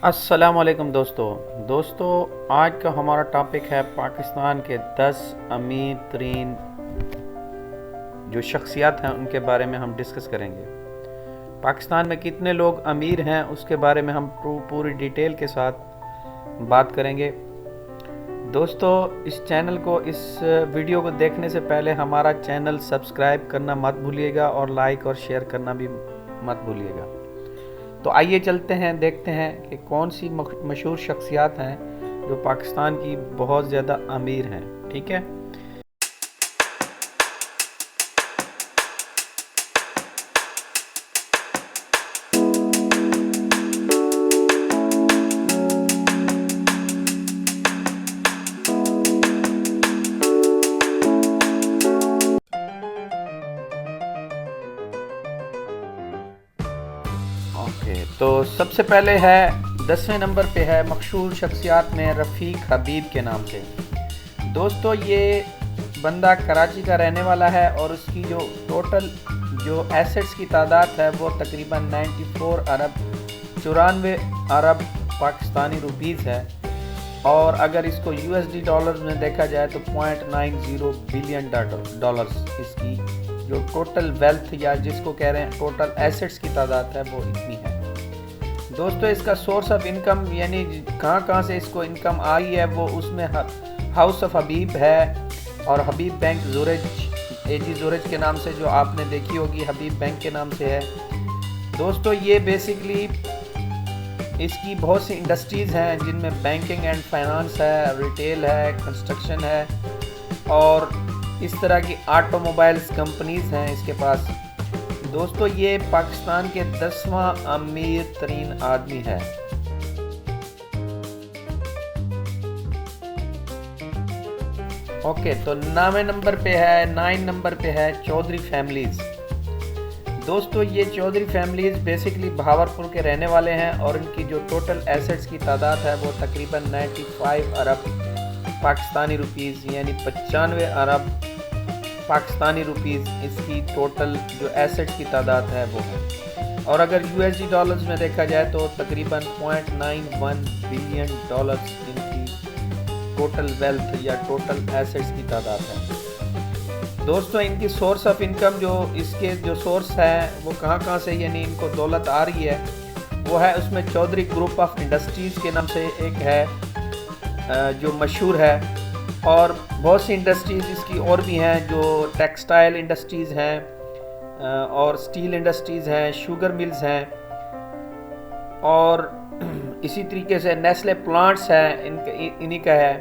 السلام علیکم دوستو آج کا ہمارا ٹاپک ہے پاکستان کے 10 امیر ترین جو شخصیات ہیں ان کے بارے میں ہم ڈسکس کریں گے۔ پاکستان میں کتنے لوگ امیر ہیں اس کے بارے میں ہم پوری ڈیٹیل کے ساتھ بات کریں گے۔ دوستو اس چینل کو اس ویڈیو کو دیکھنے سے پہلے ہمارا چینل سبسکرائب کرنا مت بھولیے گا اور لائک اور شیئر کرنا بھی مت بھولیے گا۔ تو آئیے چلتے ہیں، دیکھتے ہیں کہ کون سی مشہور شخصیات ہیں جو پاکستان کی بہت زیادہ امیر ہیں۔ ٹھیک ہے، تو سب سے پہلے ہے 10ویں نمبر پہ ہے مشہور شخصیات میں رفیق حبیب کے نام سے۔ دوستو یہ بندہ کراچی کا رہنے والا ہے اور اس کی جو ٹوٹل جو ایسٹس کی تعداد ہے وہ تقریباً 94 ارب پاکستانی روپیز ہے، اور اگر اس کو USD ڈالرز میں دیکھا جائے تو 0.90 بلین ڈالرز اس کی جو ٹوٹل ویلتھ یا جس کو کہہ رہے ہیں ٹوٹل ایسٹس کی تعداد ہے وہ اتنی ہے۔ دوستو اس کا سورس آف انکم یعنی کہاں سے اس کو انکم آئی ہے وہ اس میں ہاؤس آف حبیب ہے اور حبیب بینک زورج کے نام سے جو آپ نے دیکھی ہوگی حبیب بینک کے نام سے ہے۔ دوستو یہ بیسیکلی اس کی بہت سی انڈسٹریز ہیں جن میں بینکنگ اینڈ فائنانس ہے، ریٹیل ہے، کنسٹرکشن ہے اور اس طرح کی آٹو موبائلز کمپنیز ہیں اس کے پاس۔ دوستو یہ پاکستان کے 10واں امیر ترین آدمی ہے۔ اوکے، تو 9 نمبر پہ ہے چودھری فیملیز۔ دوستو یہ چودھری فیملیز بیسیکلی بہاولپور کے رہنے والے ہیں اور ان کی جو ٹوٹل ایسٹس کی تعداد ہے وہ تقریباً 95 ارب پاکستانی روپیز یعنی 95 ارب پاکستانی روپیز اس کی ٹوٹل جو ایسٹ کی تعداد ہے وہ ہے، اور اگر USD ڈالرز میں دیکھا جائے تو تقریباً 0.91 بلین ڈالرز ان کی ٹوٹل ویلتھ یا ٹوٹل ایسٹس کی تعداد ہے۔ دوستو ان کی سورس آف انکم جو اس کے جو سورس ہے وہ کہاں سے یعنی ان کو دولت آ رہی ہے وہ ہے اس میں چودھری گروپ آف انڈسٹریز کے نام سے ایک ہے جو مشہور ہے، اور بہت سی انڈسٹریز اس کی اور بھی ہیں جو ٹیکسٹائل انڈسٹریز ہیں اور سٹیل انڈسٹریز ہیں، شوگر ملز ہیں، اور اسی طریقے سے نیسلے پلانٹس ہیں انہی کا ہے،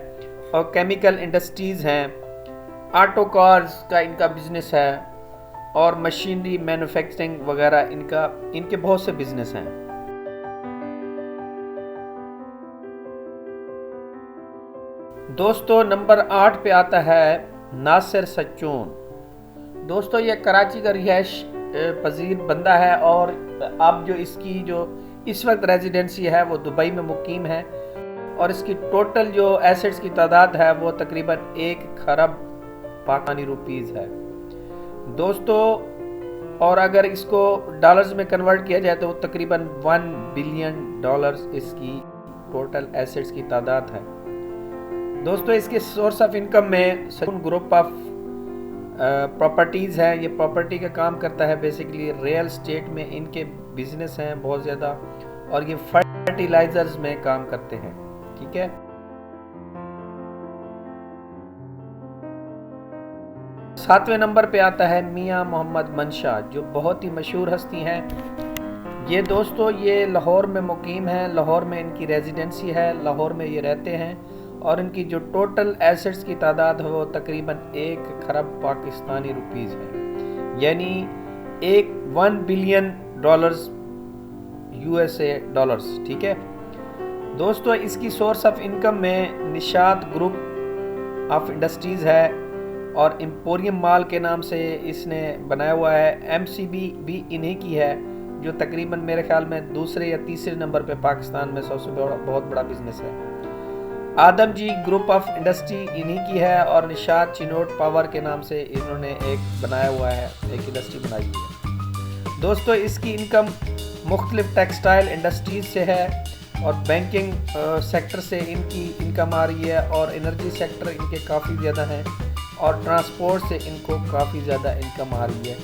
اور کیمیکل انڈسٹریز ہیں، آٹو کارز کا ان کا بزنس ہے، اور مشینری مینوفیکچرنگ وغیرہ ان کے بہت سے بزنس ہیں۔ دوستو نمبر 8 پہ آتا ہے ناصر سچون۔ دوستو یہ کراچی کا رہائش پذیر بندہ ہے اور اب جو اس کی جو اس وقت ریزیڈنسی ہے وہ دبئی میں مقیم ہے، اور اس کی ٹوٹل جو ایسٹس کی تعداد ہے وہ تقریباً 1 خرب پاکستانی روپیز ہے۔ دوستو اور اگر اس کو ڈالرز میں کنورٹ کیا جائے تو تقریباً 1 بلین ڈالرز اس کی ٹوٹل ایسٹس کی تعداد ہے۔ دوستو اس کے سورس آف انکم میں سچون گروپ آف پراپرٹیز ہے، یہ پراپرٹی کا کام کرتا ہے، بیسیکلی ریل اسٹیٹ میں ان کے بزنس ہیں بہت زیادہ، اور یہ فرٹیلائزرز میں کام کرتے ہیں۔ ٹھیک ہے، 7ویں نمبر پہ آتا ہے میاں محمد منشا جو بہت ہی مشہور ہستی ہیں۔ یہ دوستو یہ لاہور میں مقیم ہیں، لاہور میں ان کی ریزیڈنسی ہے، لاہور میں یہ رہتے ہیں، اور ان کی جو ٹوٹل ایسٹس کی تعداد ہے وہ تقریباً 1 خرب پاکستانی روپیز ہے، یعنی 1 بلین ڈالرز USA ڈالرز۔ ٹھیک ہے دوستو اس کی سورس آف انکم میں نشاط گروپ آف انڈسٹریز ہے اور امپوریم مال کے نام سے اس نے بنایا ہوا ہے، MCB بھی انہی کی ہے جو تقریباً میرے خیال میں دوسرے یا تیسرے نمبر پہ پاکستان میں سب سے بہت بڑا بزنس ہے۔ آدم جی گروپ آف انڈسٹری انہی کی ہے، اور نشاط چنوٹ پاور کے نام سے انہوں نے ایک بنایا ہوا ہے، ایک انڈسٹری بنائی ہوئی ہے۔ دوستو اس کی انکم مختلف ٹیکسٹائل انڈسٹریز سے ہے، اور بینکنگ سیکٹر سے ان کی انکم آ رہی ہے، اور انرجی سیکٹر ان کے کافی زیادہ ہیں، اور ٹرانسپورٹ سے ان کو کافی زیادہ انکم آ رہی ہے۔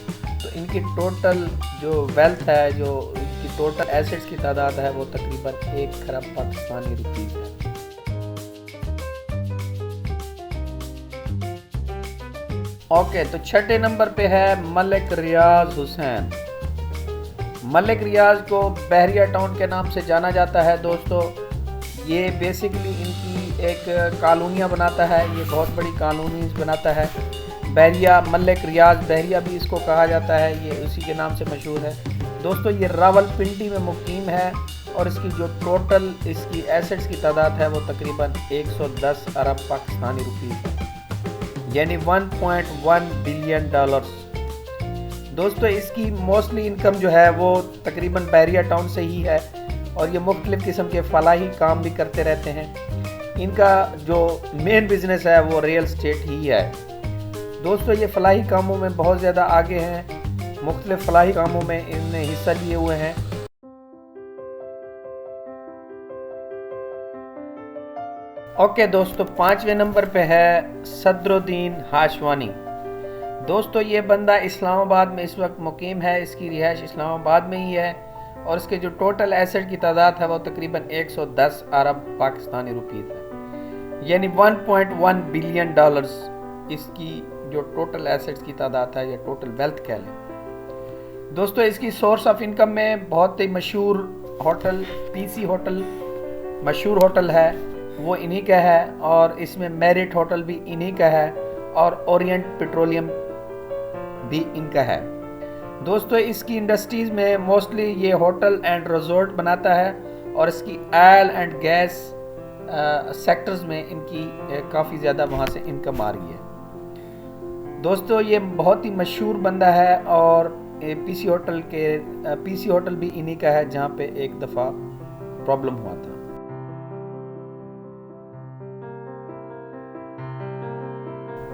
تو ان کی ٹوٹل جو ویلتھ ہے، جو ان کی ٹوٹل ایسٹس کی تعداد ہے، وہ تقریباً 1 کھرب پاکستانی روپیز ہے۔ اوکے، تو چھٹے نمبر پہ ہے ملک ریاض حسین۔ ملک ریاض کو بحریہ ٹاؤن کے نام سے جانا جاتا ہے دوستو۔ یہ بیسیکلی ان کی ایک کالونیاں بناتا ہے، یہ بہت بڑی کالونیز بناتا ہے۔ بحریہ ملک ریاض بحریہ بھی اس کو کہا جاتا ہے، یہ اسی کے نام سے مشہور ہے دوستو۔ یہ راول پنڈی میں مقیم ہے، اور اس کی جو ٹوٹل اس کی ایسٹس کی تعداد ہے وہ تقریباً 110 ارب پاکستانی روپیز ہے، یعنی 1.1 بلین ڈالرز۔ دوستو اس کی موسٹلی انکم جو ہے وہ تقریباً بحریہ ٹاؤن سے ہی ہے، اور یہ مختلف قسم کے فلاحی کام بھی کرتے رہتے ہیں۔ ان کا جو مین بزنس ہے وہ ریل اسٹیٹ ہی ہے دوستو۔ یہ فلاحی کاموں میں بہت زیادہ آگے ہیں، مختلف فلاحی کاموں میں ان نے حصہ لیے ہوئے ہیں۔ اوکے دوستو، 5ویں نمبر پہ ہے صدر الدین ہاشوانی۔ دوستو یہ بندہ اسلام آباد میں اس وقت مقیم ہے، اس کی رہائش اسلام آباد میں ہی ہے، اور اس کے جو ٹوٹل ایسٹ کی تعداد ہے وہ تقریباً 110 ارب پاکستانی روپیز ہے، یعنی 1.1 بلین ڈالرز اس کی جو ٹوٹل ایسٹس کی تعداد ہے، یا ٹوٹل ویلتھ کہہ لیں دوستو۔ اس کی سورس آف انکم میں بہت ہی مشہور ہوٹل پی سی ہوٹل مشہور ہوٹل ہے، وہ انہی کا ہے، اور اس میں میرٹ ہوٹل بھی انہی کا ہے، اور اورینٹ پیٹرولیم بھی ان کا ہے دوستو۔ اس کی انڈسٹریز میں موسٹلی یہ ہوٹل اینڈ ریزورٹ بناتا ہے، اور اس کی آئل اینڈ گیس سیکٹرز میں ان کی کافی زیادہ وہاں سے انکم آ رہی ہے دوستو۔ یہ بہت ہی مشہور بندہ ہے، اور پی سی ہوٹل بھی انہی کا ہے، جہاں پہ ایک دفعہ پرابلم ہوا تھا۔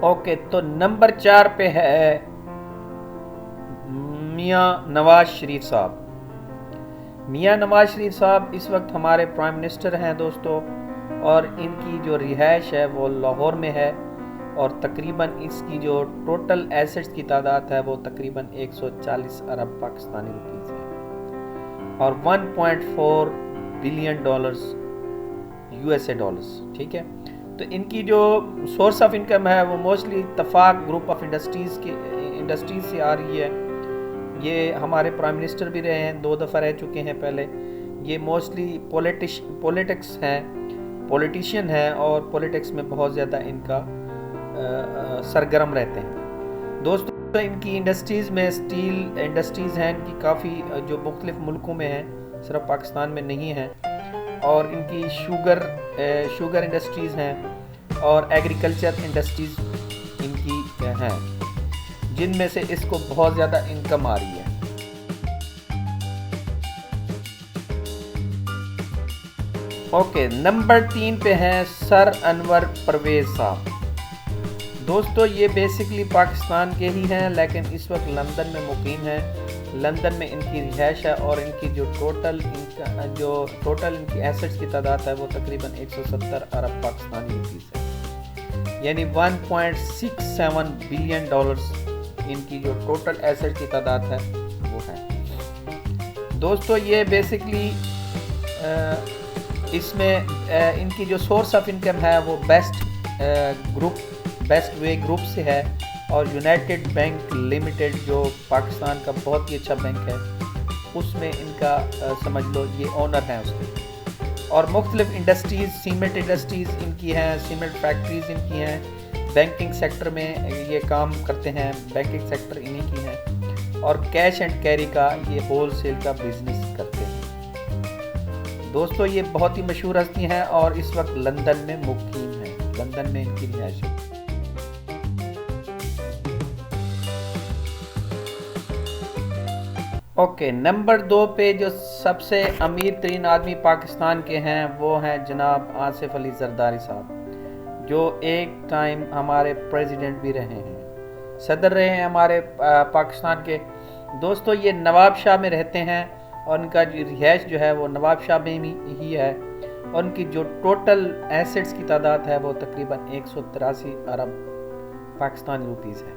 اوکے، تو نمبر 4 پہ ہے میاں نواز شریف صاحب۔ میاں نواز شریف صاحب اس وقت ہمارے پرائم منسٹر ہیں دوستو، اور ان کی جو رہائش ہے وہ لاہور میں ہے، اور تقریباً اس کی جو ٹوٹل ایسٹس کی تعداد ہے وہ تقریباً 140 ارب پاکستانی روپیز ہے، اور 1.4 بلین ڈالرز USA ڈالرز، ٹھیک ہے۔ تو ان کی جو سورس آف انکم ہے وہ موسٹلی اتفاق گروپ آف انڈسٹریز سے آ رہی ہے۔ یہ ہمارے پرائم منسٹر بھی رہے ہیں، 2 دفعہ رہ چکے ہیں پہلے۔ یہ موسٹلی پولیٹیشین ہیں، اور پولیٹکس میں بہت زیادہ ان کا سرگرم رہتے ہیں دوستو۔ ان کی انڈسٹریز میں اسٹیل انڈسٹریز ہیں ان کی کافی، جو مختلف ملکوں میں ہیں، صرف پاکستان میں نہیں ہیں، اور ان کی شوگر انڈسٹریز ہیں، اور ایگریکلچر انڈسٹریز ان کی ہیں، جن میں سے اس کو بہت زیادہ انکم آ رہی ہے۔ اوکے، نمبر 3 پہ ہیں سر انور پرویز صاحب۔ دوستو یہ بیسکلی پاکستان کے ہی ہیں، لیکن اس وقت لندن میں مقیم ہیں۔ لندن میں ان کی رہائش ہے، اور ان کی جو ٹوٹل ان کی ایسٹس کی تعداد ہے وہ تقریباً 170 ارب پاکستانی روپیز ہے، یعنی 1.67 بلین ڈالرز ان کی جو ٹوٹل ایسٹ کی تعداد ہے وہ ہے دوستو۔ یہ بیسکلی اس میں ان کی جو سورس آف انکم ہے وہ بیسٹ وے گروپ سے ہے، اور یونائٹڈ بینک لمیٹڈ جو پاکستان کا بہت ہی اچھا بینک ہے، اس میں ان کا سمجھ لو یہ اونر ہیں اس کے، اور مختلف انڈسٹریز، سیمنٹ انڈسٹریز ان کی ہیں، سیمنٹ فیکٹریز ان کی ہیں، بینکنگ سیکٹر میں یہ کام کرتے ہیں، بینکنگ سیکٹر انہی کی ہیں، اور کیش اینڈ کیری کا یہ ہول سیل کا بزنس کرتے ہیں دوستو۔ یہ بہت ہی مشہور ہستی ہیں، اور اس وقت لندن میں مقیم ہیں، لندن میں ان کی رہائش ہے۔ اوکے، نمبر 2 پہ جو سب سے امیر ترین آدمی پاکستان کے ہیں وہ ہیں جناب آصف علی زرداری صاحب، جو ایک ٹائم ہمارے پریزیڈنٹ بھی رہے ہیں، صدر رہے ہیں ہمارے پاکستان کے دوستو۔ یہ نواب شاہ میں رہتے ہیں، اور ان کا جو رہائش جو ہے وہ نواب شاہ میں ہی ہے، اور ان کی جو ٹوٹل ایسٹس کی تعداد ہے وہ تقریباً 183 ارب پاکستانی روپیز ہے،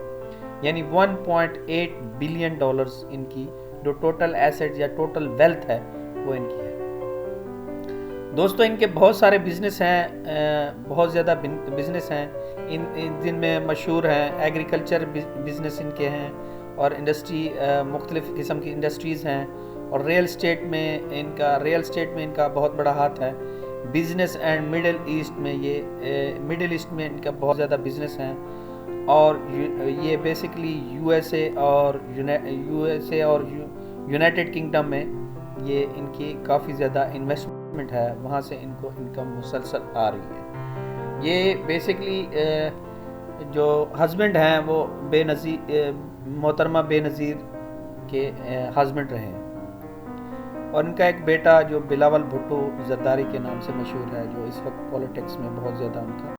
یعنی 1.8 بلین ڈالرز ان کی جو ٹوٹل ایسٹ یا ٹوٹل ویلتھ ہے وہ ان کی ہے۔ دوستو ان کے بہت سارے بزنس ہیں، بہت زیادہ بزنس ہیں، جن میں مشہور ہیں ایگریکلچر بزنس ان کے ہیں، اور انڈسٹری مختلف قسم کی انڈسٹریز ہیں، اور ریل اسٹیٹ میں ان کا بہت بڑا ہاتھ ہے۔ بزنس اینڈ مڈل ایسٹ میں ان کا بہت زیادہ بزنس ہیں، اور یہ بیسکلی یو ایس اے اور یونائٹڈ کنگڈم میں یہ ان کی کافی زیادہ انویسٹمنٹ ہے، وہاں سے ان کو انکم مسلسل آ رہی ہے۔ یہ بیسکلی جو ہسبینڈ ہیں وہ محترمہ بے نظیر کے ہسبینڈ رہے ہیں، اور ان کا ایک بیٹا جو بلاول بھٹو زرداری کے نام سے مشہور ہے، جو اس وقت پولیٹکس میں بہت زیادہ ان کا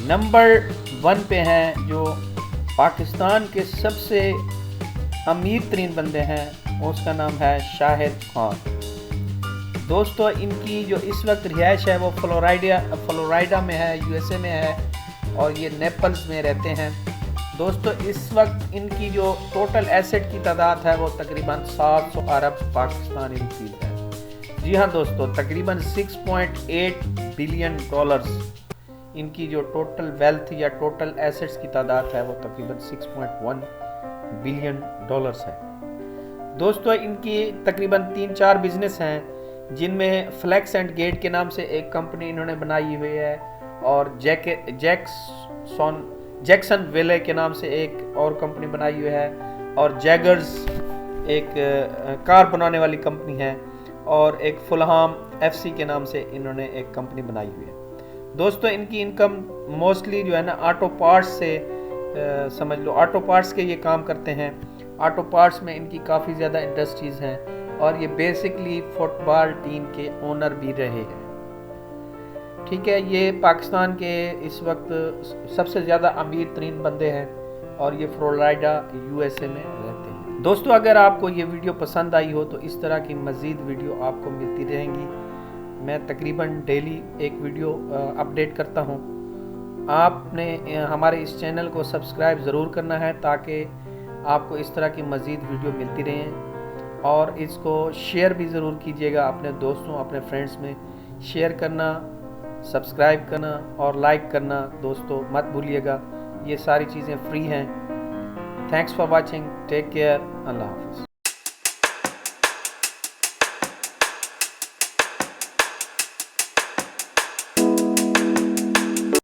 نمبر 1 پہ ہیں جو پاکستان کے سب سے امیر ترین بندے ہیں، اس کا نام ہے شاہد خان۔ دوستو ان کی جو اس وقت رہائش ہے وہ فلوریڈا میں ہے، یو ایس اے میں ہے، اور یہ نیپلز میں رہتے ہیں۔ دوستو اس وقت ان کی جو ٹوٹل ایسٹ کی تعداد ہے وہ تقریباً 700 ارب پاکستانی روپیز ہے۔ جی ہاں دوستو، تقریباً 6.8 بلین ڈالرز ان کی جو ٹوٹل ویلتھ یا ٹوٹل ایسٹس کی تعداد ہے وہ تقریباً 6.1 بلین ڈالرز ہے۔ دوستو ان کی تقریباً 3-4 بزنس ہیں، جن میں فلیکس اینڈ گیٹ کے نام سے ایک کمپنی انہوں نے بنائی ہوئی ہے، اور جیکسن ویلے کے نام سے ایک اور کمپنی بنائی ہوئی ہے، اور جیگرز ایک کار بنانے والی کمپنی ہے، اور ایک فلہام FC کے نام سے انہوں نے ایک کمپنی بنائی ہوئی ہے۔ دوستو ان کی انکم موسٹلی جو ہے نا آٹو پارٹس سے سمجھ لو، آٹو پارٹس کے یہ کام کرتے ہیں۔ آٹو پارٹس میں ان کی کافی زیادہ انڈسٹریز ہیں، اور یہ بیسکلی فٹ بال ٹیم کے اونر بھی رہے ہیں۔ ٹھیک ہے، یہ پاکستان کے اس وقت سب سے زیادہ امیر ترین بندے ہیں، اور یہ فلوریڈا USA میں رہتے ہیں۔ دوستو اگر آپ کو یہ ویڈیو پسند آئی ہو تو اس طرح کی مزید ویڈیو آپ کو ملتی رہیں گی۔ میں تقریباً ڈیلی ایک ویڈیو اپڈیٹ کرتا ہوں۔ آپ نے ہمارے اس چینل کو سبسکرائب ضرور کرنا ہے تاکہ آپ کو اس طرح کی مزید ویڈیو ملتی رہیں، اور اس کو شیئر بھی ضرور کیجیے گا اپنے دوستوں، اپنے فرینڈز میں شیئر کرنا، سبسکرائب کرنا اور لائک کرنا دوستو مت بھولیے گا۔ یہ ساری چیزیں فری ہیں۔ Thanks for watching, take care, اللہ حافظ۔